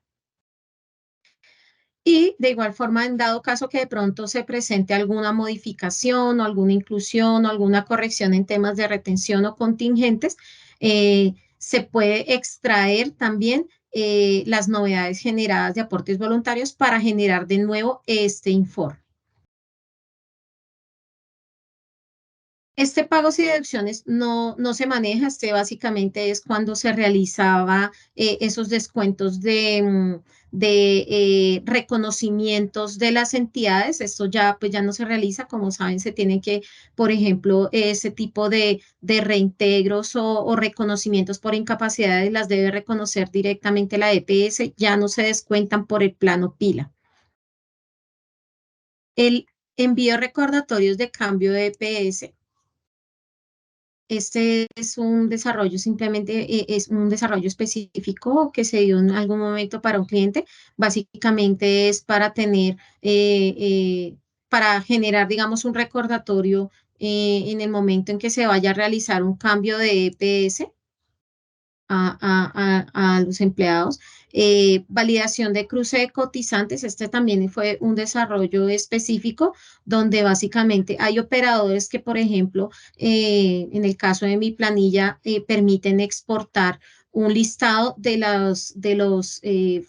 Y de igual forma, en dado caso que de pronto se presente alguna modificación o alguna inclusión o alguna corrección en temas de retención o contingentes, se puede extraer también las novedades generadas de aportes voluntarios para generar de nuevo este informe. Este pagos y deducciones no se maneja, básicamente es cuando se realizaba esos descuentos de reconocimientos de las entidades. Esto ya pues ya no se realiza, como saben, se tiene que, por ejemplo, ese tipo de reintegros o reconocimientos por incapacidades las debe reconocer directamente la EPS, ya no se descuentan por el plano PILA. El envío de recordatorios de cambio de EPS. Este es un desarrollo, simplemente es un desarrollo específico que se dio en algún momento para un cliente. Básicamente es para para generar, digamos, un recordatorio en el momento en que se vaya a realizar un cambio de EPS. a los empleados. Validación de cruce de cotizantes, este también fue un desarrollo específico donde básicamente hay operadores que, por ejemplo, en el caso de mi planilla, permiten exportar un listado de los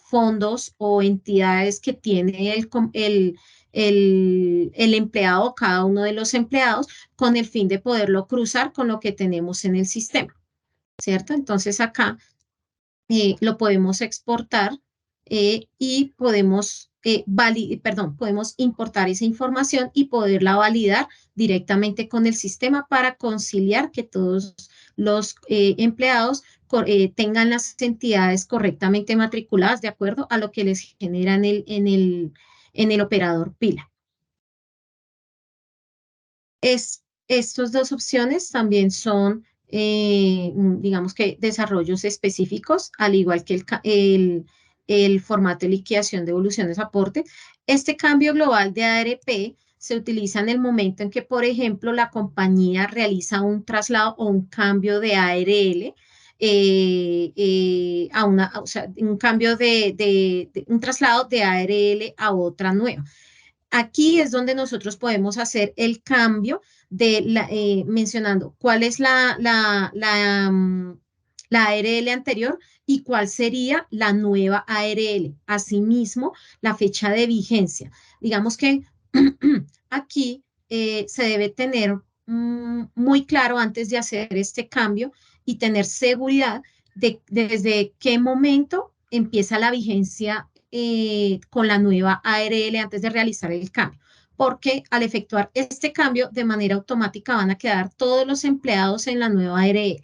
fondos o entidades que tiene el empleado, cada uno de los empleados, con el fin de poderlo cruzar con lo que tenemos en el sistema, ¿cierto? Entonces acá lo podemos exportar y podemos importar esa información y poderla validar directamente con el sistema para conciliar que todos los empleados tengan las entidades correctamente matriculadas de acuerdo a lo que les genera en el operador pila. Estas dos opciones también son, digamos que, desarrollos específicos, al igual que el formato de liquidación, devoluciones, aporte. Este cambio global de ARP se utiliza en el momento en que, por ejemplo, la compañía realiza un traslado o un cambio de ARL o sea, un cambio un traslado de ARL a otra nueva. Aquí es donde nosotros podemos hacer el cambio mencionando cuál es la ARL anterior y cuál sería la nueva ARL. Asimismo, la fecha de vigencia. Digamos que aquí se debe tener muy claro antes de hacer este cambio y tener seguridad de desde qué momento empieza la vigencia con la nueva ARL antes de realizar el cambio, porque al efectuar este cambio de manera automática van a quedar todos los empleados en la nueva ARL.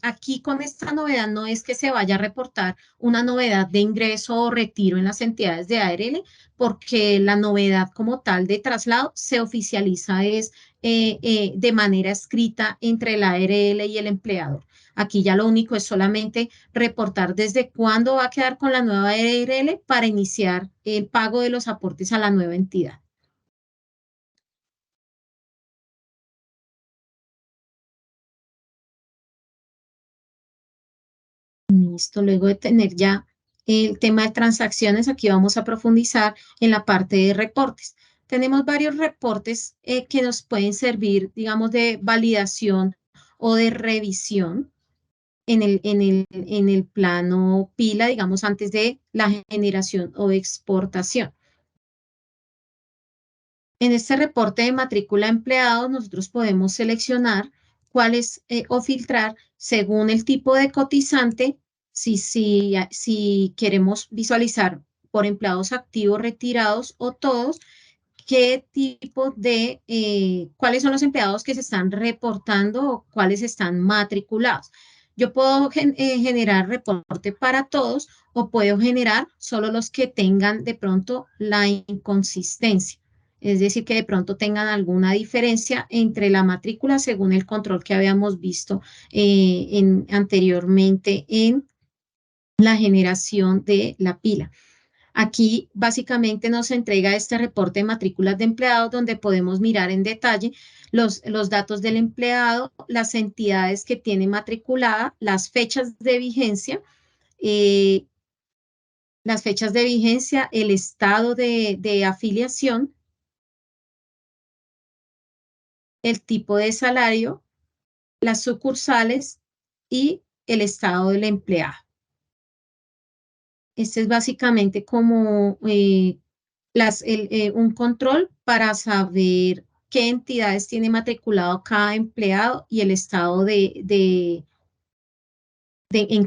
Aquí con esta novedad no es que se vaya a reportar una novedad de ingreso o retiro en las entidades de ARL, porque la novedad como tal de traslado se oficializa de manera escrita entre la ARL y el empleador. Aquí ya lo único es solamente reportar desde cuándo va a quedar con la nueva ARL para iniciar el pago de los aportes a la nueva entidad. Listo, luego de tener ya el tema de transacciones, aquí vamos a profundizar en la parte de reportes. Tenemos varios reportes que nos pueden servir, digamos, de validación o de revisión en el plano pila, digamos, antes de la generación o exportación. En este reporte de matrícula de empleados, nosotros podemos seleccionar cuáles o filtrar según el tipo de cotizante, si queremos visualizar por empleados activos, retirados o todos, cuáles son los empleados que se están reportando o cuáles están matriculados. Yo puedo generar reporte para todos o puedo generar solo los que tengan de pronto la inconsistencia. Es decir, que de pronto tengan alguna diferencia entre la matrícula según el control que habíamos visto anteriormente en la generación de la pila. Aquí básicamente nos entrega este reporte de matrículas de empleados donde podemos mirar en detalle los datos del empleado, las entidades que tiene matriculada, eh, las fechas de vigencia, el estado de afiliación, el tipo de salario, las sucursales y el estado del empleado. Este es básicamente como un control para saber qué entidades tiene matriculado cada empleado y el estado en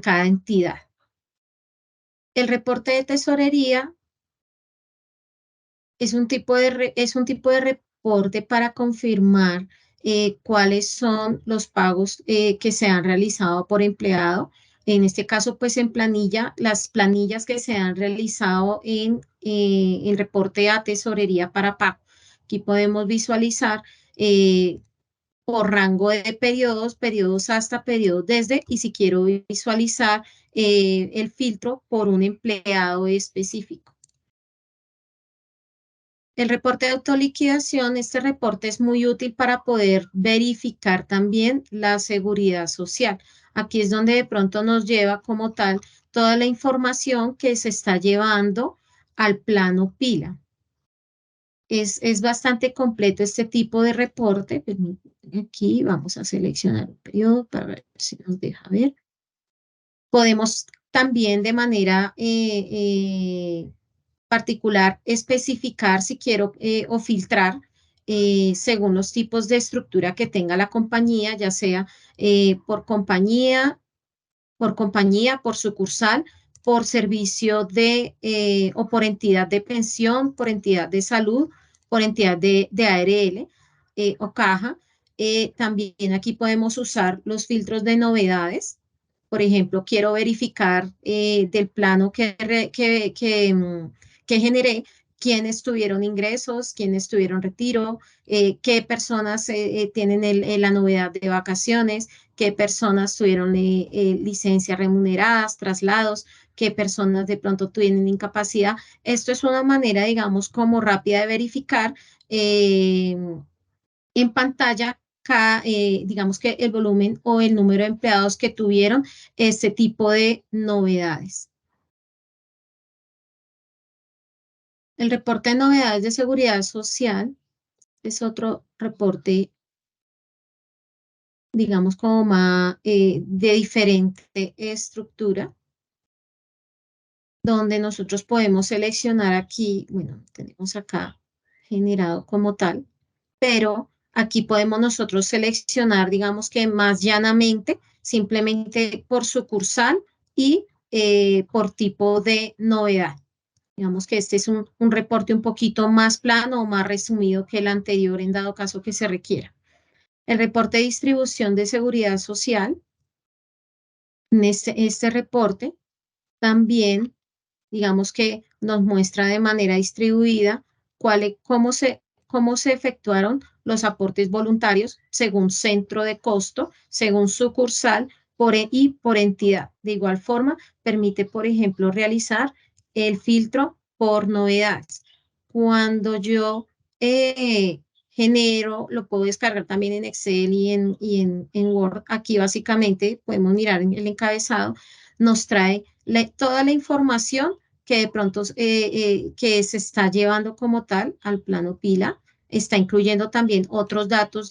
cada entidad. El reporte de tesorería es un tipo de reporte para confirmar cuáles son los pagos que se han realizado por empleado. En este caso, pues en planilla, las planillas que se han realizado en el reporte a tesorería para pago. Aquí podemos visualizar por rango de periodos hasta periodos desde, y si quiero visualizar el filtro por un empleado específico. El reporte de autoliquidación, este reporte es muy útil para poder verificar también la seguridad social. Aquí es donde de pronto nos lleva como tal toda la información que se está llevando al plano pila. Es bastante completo este tipo de reporte. Aquí vamos a seleccionar un periodo para ver si nos deja ver. Podemos también de manera particular especificar si quiero o filtrar según los tipos de estructura que tenga la compañía, ya sea por compañía, por sucursal, por servicio o por entidad de pensión, por entidad de salud, por entidad de ARL o caja. También aquí podemos usar los filtros de novedades. Por ejemplo, quiero verificar del plano que generé, quiénes tuvieron ingresos, quiénes tuvieron retiro, qué personas tienen la novedad de vacaciones, qué personas tuvieron licencias remuneradas, traslados, qué personas de pronto tuvieron incapacidad. Esto es una manera, digamos, como rápida de verificar en pantalla, digamos que el volumen o el número de empleados que tuvieron este tipo de novedades. El reporte de novedades de seguridad social es otro reporte, digamos, como más de diferente estructura, donde nosotros podemos seleccionar aquí, bueno, tenemos acá generado como tal, pero aquí podemos nosotros seleccionar, digamos que más llanamente, simplemente por sucursal y por tipo de novedad. Digamos que este es un reporte un poquito más plano o más resumido que el anterior en dado caso que se requiera. El reporte de distribución de seguridad social, en este reporte también digamos que nos muestra de manera distribuida cómo se efectuaron los aportes voluntarios según centro de costo, según sucursal y por entidad. De igual forma, permite, por ejemplo, realizar el filtro por novedades. Cuando yo genero, lo puedo descargar también en Excel y en Word. Aquí básicamente podemos mirar en el encabezado, nos trae toda la información que de pronto que se está llevando como tal al plano pila. Está incluyendo también otros datos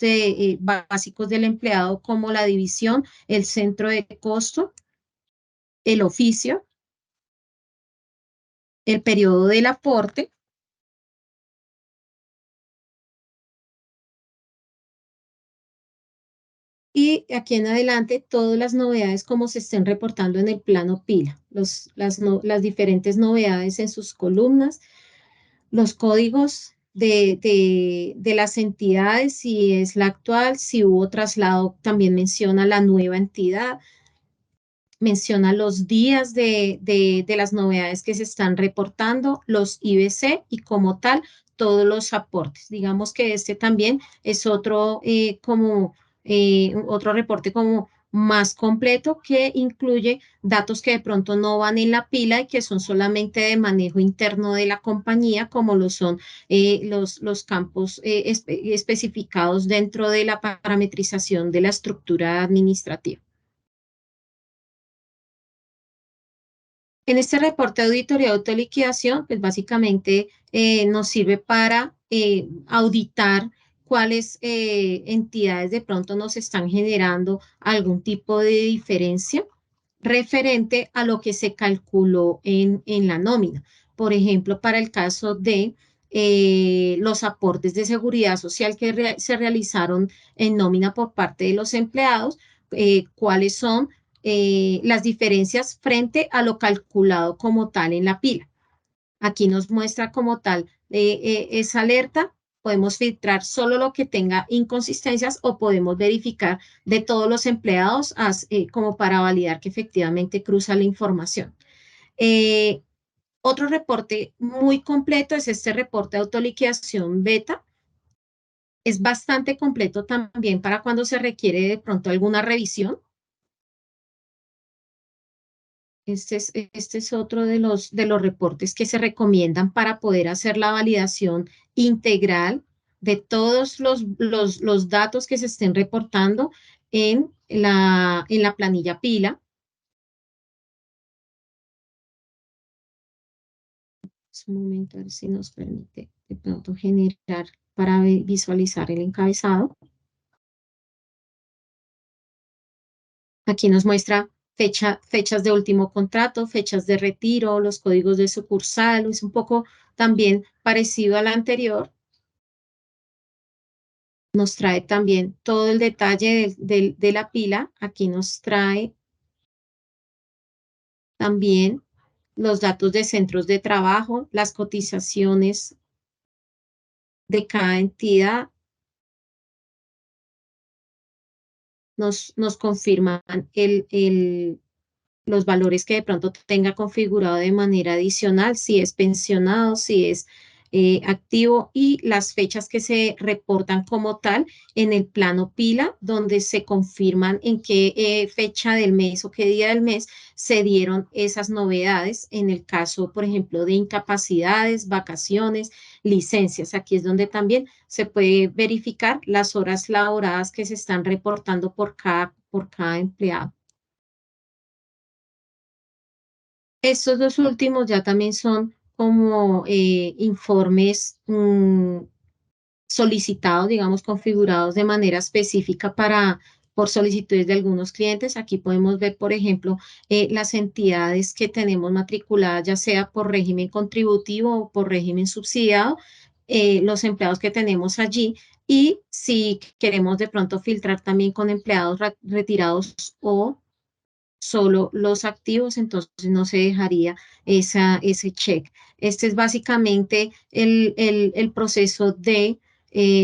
básicos del empleado como la división, el centro de costo, el oficio, el periodo del aporte. Y aquí en adelante todas las novedades como se estén reportando en el plano pila, las diferentes novedades en sus columnas, los códigos de las entidades, si es la actual, si hubo traslado, también menciona la nueva entidad, menciona los días de las novedades que se están reportando, los IBC y como tal, todos los aportes. Digamos que este también es otro reporte como más completo que incluye datos que de pronto no van en la pila y que son solamente de manejo interno de la compañía, como lo son los campos especificados dentro de la parametrización de la estructura administrativa. En este reporte de auditoría de autoliquidación, pues básicamente nos sirve para auditar cuáles entidades de pronto nos están generando algún tipo de diferencia referente a lo que se calculó en la nómina. Por ejemplo, para el caso de los aportes de seguridad social que se realizaron en nómina por parte de los empleados, cuáles son las diferencias frente a lo calculado como tal en la pila. Aquí nos muestra como tal esa alerta. Podemos filtrar solo lo que tenga inconsistencias o podemos verificar de todos los empleados como para validar que efectivamente cruza la información. Eh, Otro reporte muy completo es este reporte de autoliquidación beta. Es bastante completo también para cuando se requiere de pronto alguna revisión. Este es otro de los reportes que se recomiendan para poder hacer la validación integral de todos los datos que se estén reportando en la planilla pila. Un momento, a ver si nos permite de pronto generar para visualizar el encabezado. Aquí nos muestra fechas de último contrato, fechas de retiro, los códigos de sucursal. Es un poco también parecido al anterior. Nos trae también todo el detalle de la pila. Aquí nos trae también los datos de centros de trabajo, las cotizaciones de cada entidad. Nos confirman los valores que de pronto tenga configurado de manera adicional, si es pensionado, si es activo y las fechas que se reportan como tal en el plano pila, donde se confirman en qué fecha del mes o qué día del mes se dieron esas novedades. En el caso, por ejemplo, de incapacidades, vacaciones, licencias, aquí es donde también se puede verificar las horas laboradas que se están reportando por cada empleado. Estos dos últimos ya también son como informes solicitados, digamos, configurados de manera específica por solicitudes de algunos clientes. Aquí podemos ver, por ejemplo, las entidades que tenemos matriculadas, ya sea por régimen contributivo o por régimen subsidiado, los empleados que tenemos allí. Y si queremos de pronto filtrar también con empleados retirados o solo los activos, entonces no se dejaría ese check. Este es básicamente el proceso de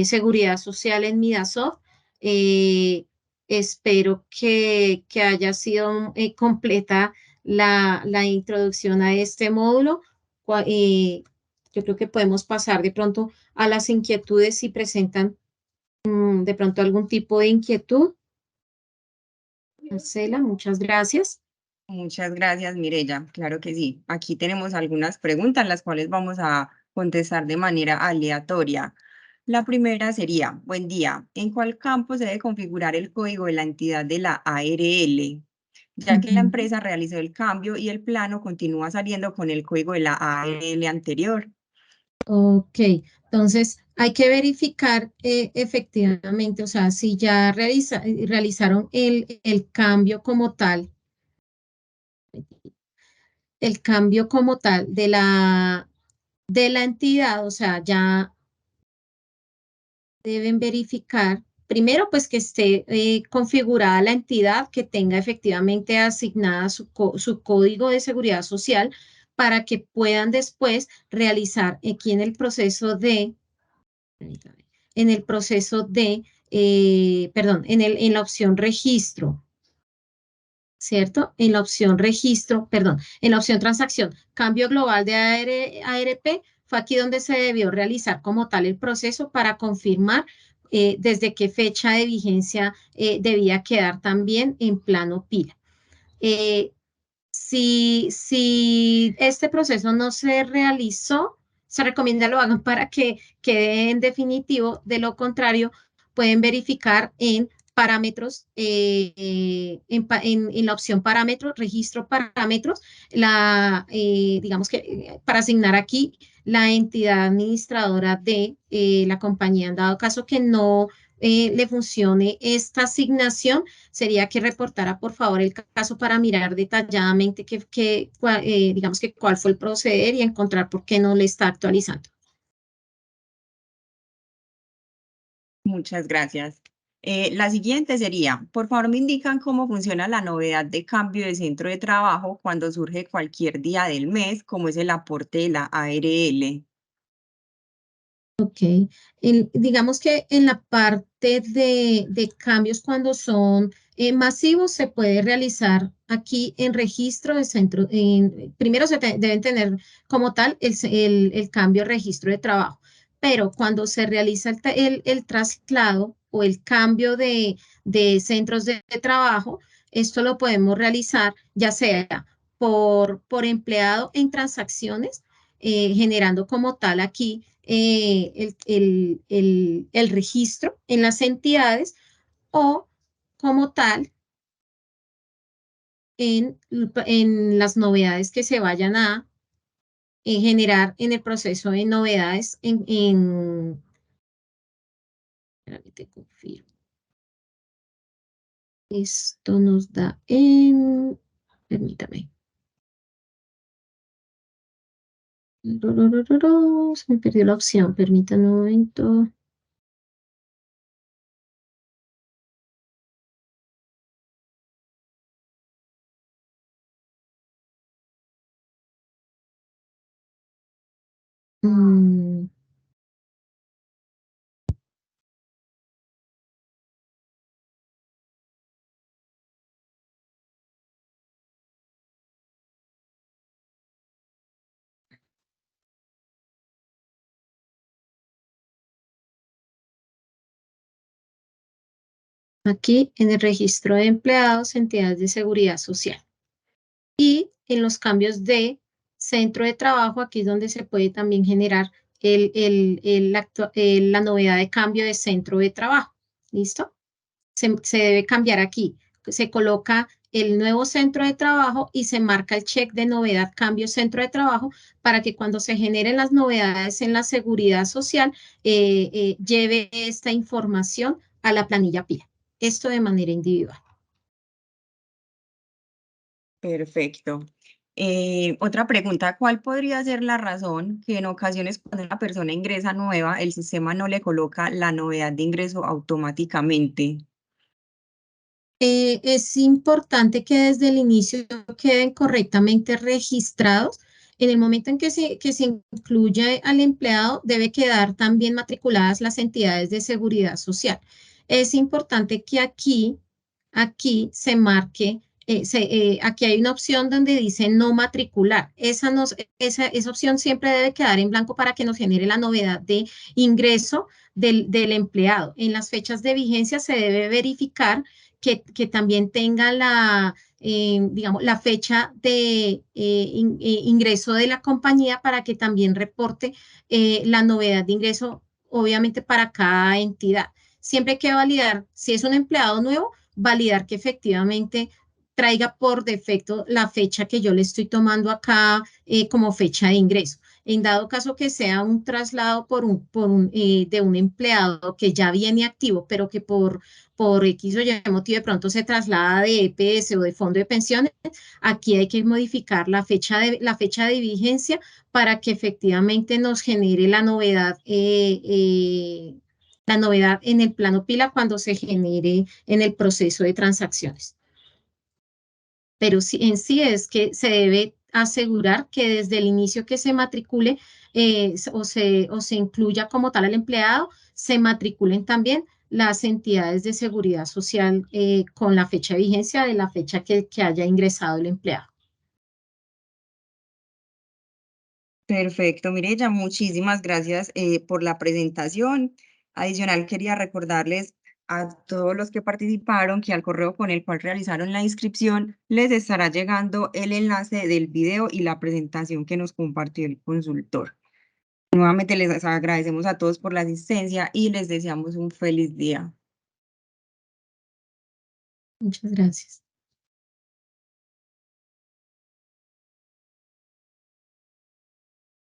seguridad social en Midasoft. Eh, Espero que haya sido completa la introducción a este módulo. Yo creo que podemos pasar de pronto a las inquietudes si presentan de pronto algún tipo de inquietud. Marcela, muchas gracias. Muchas gracias, Mirella. Claro que sí. Aquí tenemos algunas preguntas, las cuales vamos a contestar de manera aleatoria. La primera sería, buen día, ¿en cuál campo se debe configurar el código de la entidad de la ARL? Ya que la Ujú. empresa realizó el cambio y el plano continúa saliendo con el código de la ARL anterior. Ok, entonces hay que verificar efectivamente, o sea, si ya realizaron el cambio como tal, el cambio como tal de la entidad, o sea, ya deben verificar, primero, pues que esté configurada la entidad, que tenga efectivamente asignada su código de seguridad social para que puedan después realizar aquí en el proceso de, perdón, en la opción registro, ¿cierto? En la opción registro, perdón, en la opción transacción, cambio global de ARP, fue aquí donde se debió realizar como tal el proceso para confirmar desde qué fecha de vigencia debía quedar también en plano pila. Eh, si este proceso no se realizó, se recomienda lo hagan para que quede en definitivo. De lo contrario, pueden verificar en parámetros, en la opción parámetros, registro parámetros, digamos que para asignar aquí la entidad administradora de la compañía. En dado caso que no le funcione esta asignación, sería que reportara por favor el caso para mirar detalladamente digamos que cuál fue el proceder y encontrar por qué no le está actualizando. Muchas gracias. La siguiente sería, por favor, me indican cómo funciona la novedad de cambio de centro de trabajo cuando surge cualquier día del mes, como es el aporte de la ARL. Ok. Digamos que en la parte de cambios cuando son masivos se puede realizar aquí en registro de centro. Primero deben tener como tal el cambio de registro de trabajo, pero cuando se realiza el traslado o el cambio de centros de trabajo, esto lo podemos realizar ya sea por empleado en transacciones, generando como tal aquí el registro en las entidades o como tal en las novedades que se vayan a generar en el proceso de novedades espérame, te confirmo. Esto nos da en, permítame. Se me perdió la opción, permítame un momento. Mm, Aquí en el registro de empleados, entidades de seguridad social. Y en los cambios de centro de trabajo, aquí es donde se puede también generar la novedad de cambio de centro de trabajo. ¿Listo? Se debe cambiar aquí. Se coloca el nuevo centro de trabajo y se marca el check de novedad cambio centro de trabajo para que cuando se generen las novedades en la seguridad social, lleve esta información a la planilla PIA. Esto de manera individual. Perfecto. Otra pregunta, ¿cuál podría ser la razón que en ocasiones cuando una persona ingresa nueva, el sistema no le coloca la novedad de ingreso automáticamente? Es importante que desde el inicio queden correctamente registrados. En el momento en que se incluye al empleado, debe quedar también matriculadas las entidades de seguridad social. Es importante que aquí se marque, aquí hay una opción donde dice no matricular. Esa opción siempre debe quedar en blanco para que nos genere la novedad de ingreso del empleado. En las fechas de vigencia se debe verificar que también tenga digamos, la fecha de ingreso de la compañía para que también reporte la novedad de ingreso, obviamente para cada entidad. Siempre hay que validar, si es un empleado nuevo, validar que efectivamente traiga por defecto la fecha que yo le estoy tomando acá como fecha de ingreso. En dado caso que sea un traslado de un empleado que ya viene activo, pero que por X o Y motivo de pronto se traslada de EPS o de fondo de pensiones, aquí hay que modificar la fecha de vigencia para que efectivamente nos genere la novedad en el plano pila cuando se genere en el proceso de transacciones. Pero sí, en sí es que se debe asegurar que desde el inicio que se matricule o se incluya como tal al empleado, se matriculen también las entidades de seguridad social con la fecha de vigencia de la fecha que haya ingresado el empleado. Perfecto, Mireya, muchísimas gracias por la presentación. Adicional, quería recordarles a todos los que participaron que al correo con el cual realizaron la inscripción les estará llegando el enlace del video y la presentación que nos compartió el consultor. Nuevamente les agradecemos a todos por la asistencia y les deseamos un feliz día. Muchas gracias.